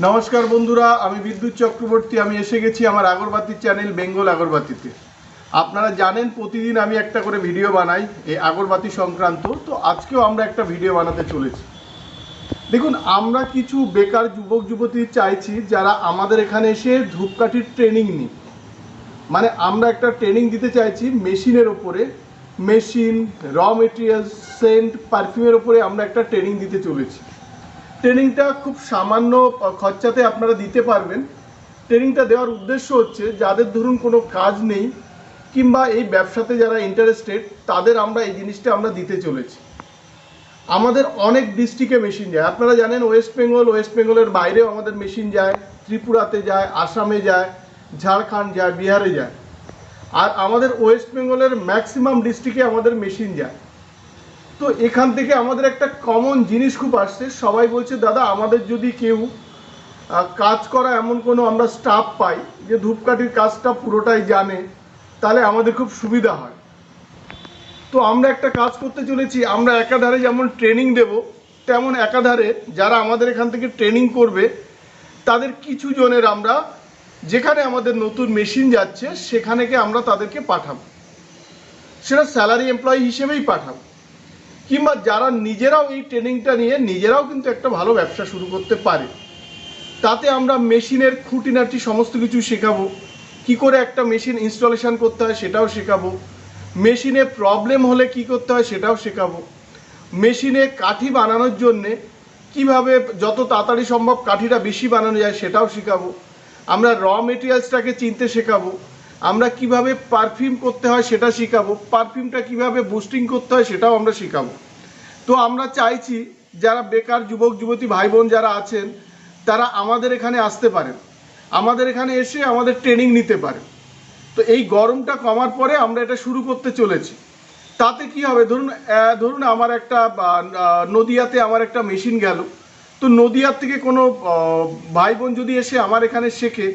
नमस्कार बंधुरा आमी विद्युत चक्रवर्ती आमी एसे गेছি আমার আগরবাতি চ্যানেল বেঙ্গল আগরবাতিতে। আপনারা জানেন প্রতিদিন আমি একটা করে ভিডিও বানাই এই আগরবাতি সংক্রান্ত। তো আজকেও আমরা একটা ভিডিও বানাতে চলেছি। দেখুন, আমরা কিছু বেকার যুবক যুবতী চাইছি যারা আমাদের এখানে এসে ধূপকাঠির ট্রেনিং নিই। মানে আমরা একটা ট্রেনিং দিতে চাইছি মেশিনের ওপরে, মেশিন, র মেটেরিয়ালস, সেন্ট, পারফিউমের ওপরে আমরা একটা ট্রেনিং দিতে চলেছি। ট্রেনিংটা খুব সামান্য খরচাতে আপনারা দিতে পারবেন। ট্রেনিংটা দেওয়ার উদ্দেশ্য হচ্ছে যাদের ধরুন কোনো কাজ নেই কিংবা এই ব্যবসাতে যারা ইন্টারেস্টেড তাদের আমরা এই জিনিসটা আমরা দিতে চলেছি। আমাদের অনেক ডিস্ট্রিক্টে মেশিন যায়, আপনারা জানেন ওয়েস্ট বেঙ্গলের বাইরেও আমাদের মেশিন যায়, ত্রিপুরাতে যায়, আসামে যায়, ঝাড়খণ্ড যায়, বিহারে যায়। আর আমাদের ওয়েস্ট বেঙ্গলের ম্যাক্সিমাম ডিস্ট্রিক্টে আমাদের মেশিন যায়। তো এখান থেকে আমাদের একটা কমন জিনিস খুব আসছে, সবাই বলছে দাদা আমাদের যদি কেউ কাজ করা এমন কোনো আমরা স্টাফ পাই যে ধূপকাঠির কাজটা পুরোটাই জানে তাহলে আমাদের খুব সুবিধা হয়। তো আমরা একটা কাজ করতে চলেছি, আমরা একাধারে যেমন ট্রেনিং দেব তেমন একাধারে যারা আমাদের এখান থেকে ট্রেনিং করবে তাদের কিছু জনের আমরা যেখানে আমাদের নতুন মেশিন যাচ্ছে সেখানেকে আমরা তাদেরকে পাঠাবো, সেটা স্যালারি এমপ্লয়ি হিসেবেই পাঠাবো, কিংবা যারা নিজেরাও এই ট্রেনিংটা নিয়ে নিজেরাও কিন্তু একটা ভালো ব্যবসা শুরু করতে পারে। তাতে আমরা মেশিনের খুঁটিনাটি সমস্ত কিছু শেখাবো, কি করে একটা মেশিন ইনস্টলেশন করতে হয় সেটাও শেখাবো, মেশিনে প্রবলেম হলে কি করতে হয় সেটাও শেখাবো, মেশিনে কাঠি বানানোর জন্যে কিভাবে যত তাড়াতাড়ি সম্ভব কাঠিটা বেশি বানানো যায় সেটাও শেখাবো, আমরা র মেটেরিয়ালসটাকে চিনতে শেখাবো, আমরা কিভাবে পারফিউম করতে হয় সেটা শেখাবো, পারফিউমটা কিভাবে বুস্টিং করতে হয় সেটাও আমরা শেখাবো। তো আমরা চাইছি যারা বেকার যুবক যুবতী ভাই বোন যারা আছেন তারা আমাদের এখানে আসতে পারেন, আমাদের এখানে এসে আমাদের ট্রেনিং নিতে পারেন। তো এই গরমটা কমার পরে আমরা এটা শুরু করতে চলেছি। তাতে কি হবে, ধরুন আমার একটা নদিয়াতে আমার একটা মেশিন গেল, তো নদিয়ার থেকে কোনো ভাই বোন যদি এসে আমার এখানে শেখে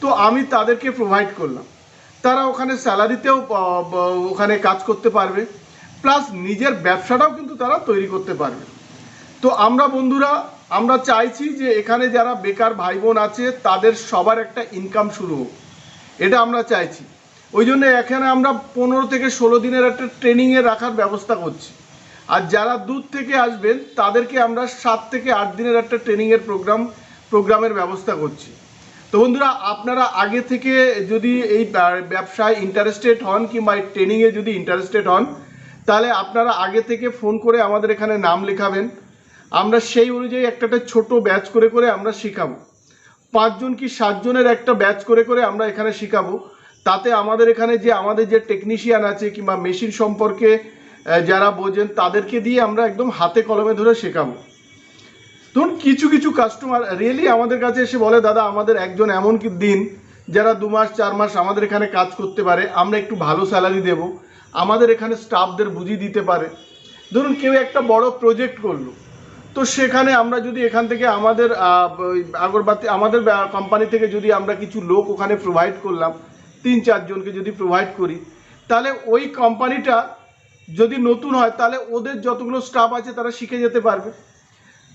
তো আমি তাদেরকে প্রোভাইড করলাম, তারা ওখানে স্যালারিতেও ওখানে কাজ করতে পারবে, প্লাস নিজের ব্যবসাটাও কিন্তু তারা তৈরি করতে পারবে। তো আমরা বন্ধুরা আমরা চাইছি যে এখানে যারা বেকার ভাই বোন আছে তাদের সবার একটা ইনকাম শুরু হোক, এটা আমরা চাইছি। ওই জন্য এখানে আমরা 15 থেকে 16 দিনের একটা ট্রেনিংয়ে রাখার ব্যবস্থা করছি। আর যারা দূর থেকে আসবেন তাদেরকে আমরা 7 থেকে 8 দিনের একটা ট্রেনিংয়ের প্রোগ্রামের ব্যবস্থা করছি। তো বন্ধুরা আপনারা আগে থেকে যদি এই ব্যবসায় ইন্টারেস্টেড হন কিংবা এই ট্রেনিংয়ে যদি ইন্টারেস্টেড হন তাহলে আপনারা আগে থেকে ফোন করে আমাদের এখানে নাম লেখাবেন। আমরা সেই অনুযায়ী একটা ছোট ব্যাচ করে করে আমরা শেখাবো, 5 জন কি 7 জনের একটা ব্যাচ করে করে আমরা এখানে শেখাবো। তাতে আমাদের এখানে আমাদের যে টেকনিশিয়ান আছে কিংবা মেশিন সম্পর্কে যারা বোঝেন তাদেরকে দিয়ে আমরা একদম হাতে কলমে ধরে শেখাবো। ধরুন কিছু কিছু কাস্টমার রিয়েলি আমাদের কাছে এসে বলে দাদা আমাদের একজন এমন কি দিন যারা 2 মাস 4 মাস আমাদের এখানে কাজ করতে পারে, আমরা একটু ভালো স্যালারি দেব, আমাদের এখানে স্টাফদের বুঝিয়ে দিতে পারে। ধরুন কেউ একটা বড় প্রজেক্ট করলো, তো সেখানে আমরা যদি এখান থেকে আমাদের আগরবাতি আমাদের কোম্পানি থেকে যদি আমরা কিছু লোক ওখানে প্রোভাইড করলাম, 3-4 জনকে যদি প্রোভাইড করি, তাহলে ওই কোম্পানিটা যদি নতুন হয় তাহলে ওদের যতগুলো স্টাফ আছে তারা শিখে যেতে পারবে।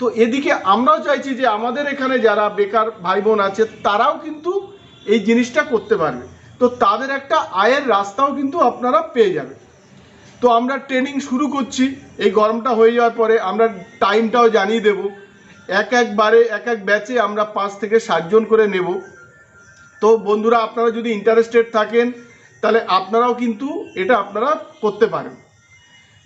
তো এদিকে আমরাও চাইছি যে আমাদের এখানে যারা বেকার ভাই বোন আছে তারাও কিন্তু এই জিনিসটা করতে পারবে, তো তাদের একটা আয়ের রাস্তাও কিন্তু আপনারা পেয়ে যাবে। তো আমরা ট্রেনিং শুরু করছি, এই গরমটা হয়ে যাওয়ার পরে আমরা টাইমটাও জানিয়ে দেব। এক ব্যাচে আমরা 5 থেকে 7 জন করে নেব। তো বন্ধুরা আপনারা যদি ইন্টারেস্টেড থাকেন তাহলে আপনারাও কিন্তু এটা আপনারা করতে পারেন।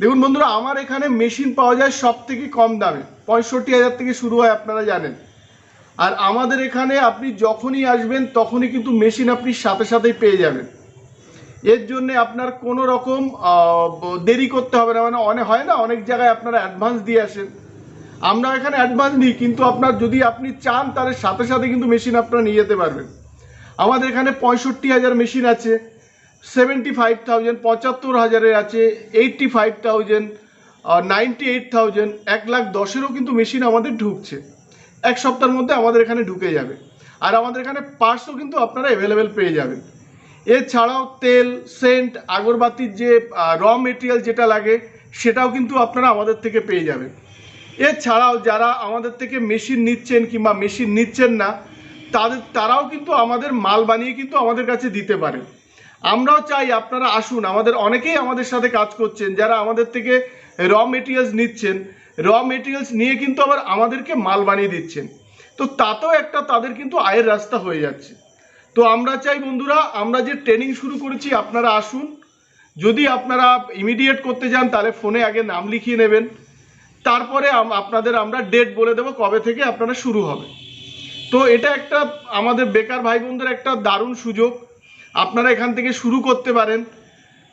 দেখুন বন্ধুরা আমার এখানে মেশিন পাওয়া যায় সব থেকে কম দামে, 65,000 থেকে শুরু হয় আপনারা জানেন। আর আমাদের এখানে আপনি যখনই আসবেন তখনই কিন্তু মেশিন আপনি সাথে সাথেই পেয়ে যাবেন। এর জন্যে আপনার কোনো রকম দেরি করতে হবে না। মানে অনেক জায়গায় আপনারা অ্যাডভান্স দিয়ে আসেন, আমরা এখানে অ্যাডভান্স নিই, কিন্তু আপনার যদি আপনি চান তাহলে সাথে সাথে কিন্তু মেশিন আপনারা নিয়ে যেতে পারবেন। আমাদের এখানে 65,000 মেশিন আছে, 75,000, 75,000 আছে, 85,000, 98,000, 1,10,000 কিন্তু মেশিন আমাদের ঢুকছে। এক সপ্তাহের মধ্যে আমাদের এখানে ঢুকে যাবে। আর আমাদের এখানে পার্টসও কিন্তু আপনারা অ্যাভেলেবেল পেয়ে যাবেন। এছাড়াও তেল, সেন্ট, আগরবাতির যে র মেটেরিয়াল যেটা লাগে সেটাও কিন্তু আপনারা আমাদের থেকে পেয়ে যাবেন। এছাড়াও যারা আমাদের থেকে মেশিন নিচ্ছেন কিংবা মেশিন নিচ্ছেন না, তারাও কিন্তু আমাদের মাল বানিয়ে কিন্তু আমাদের কাছে দিতে পারেন। আমরাও চাই আপনারা আসুন, আমাদের অনেকেই আমাদের সাথে কাজ করছেন যারা আমাদের থেকে র মেটেরিয়ালস নিচ্ছেন, র মেটেরিয়ালস নিয়ে কিন্তু আবার আমাদেরকে মাল বানিয়ে দিচ্ছেন। তো তাতেও একটা তাদের কিন্তু আয়ের রাস্তা হয়ে যাচ্ছে। তো আমরা চাই বন্ধুরা, আমরা যে ট্রেনিং শুরু করেছি আপনারা আসুন। যদি আপনারা ইমিডিয়েট করতে চান তাহলে ফোনে আগে নাম লিখিয়ে নেবেন, তারপরে আপনাদের আমরা ডেট বলে দেবো কবে থেকে আপনারা শুরু হবে। তো এটা একটা আমাদের বেকার ভাই বোনদের একটা দারুণ সুযোগ, আপনারা এখান থেকে শুরু করতে পারেন,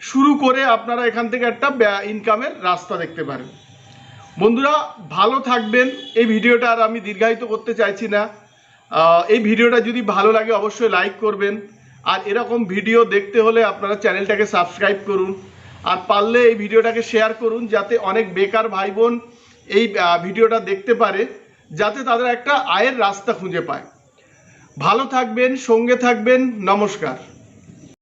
শুরু করে আপনারা এখান থেকে একটা ইনকামের রাস্তা দেখতে পারেন। বন্ধুরা ভালো থাকবেন। এই ভিডিওটা আর আমি দীর্ঘায়িত করতে চাইছি না। এই ভিডিওটা যদি ভালো লাগে অবশ্যই লাইক করবেন, আর এরকম ভিডিও দেখতে হলে আপনারা চ্যানেলটাকে সাবস্ক্রাইব করুন, আর পারলে এই ভিডিওটাকে শেয়ার করুন যাতে অনেক বেকার ভাই বোন এই ভিডিওটা দেখতে পারে, যাতে তাদের একটা আয়ের রাস্তা খুঁজে পায়। ভালো থাকবেন, সঙ্গে থাকবেন। নমস্কার।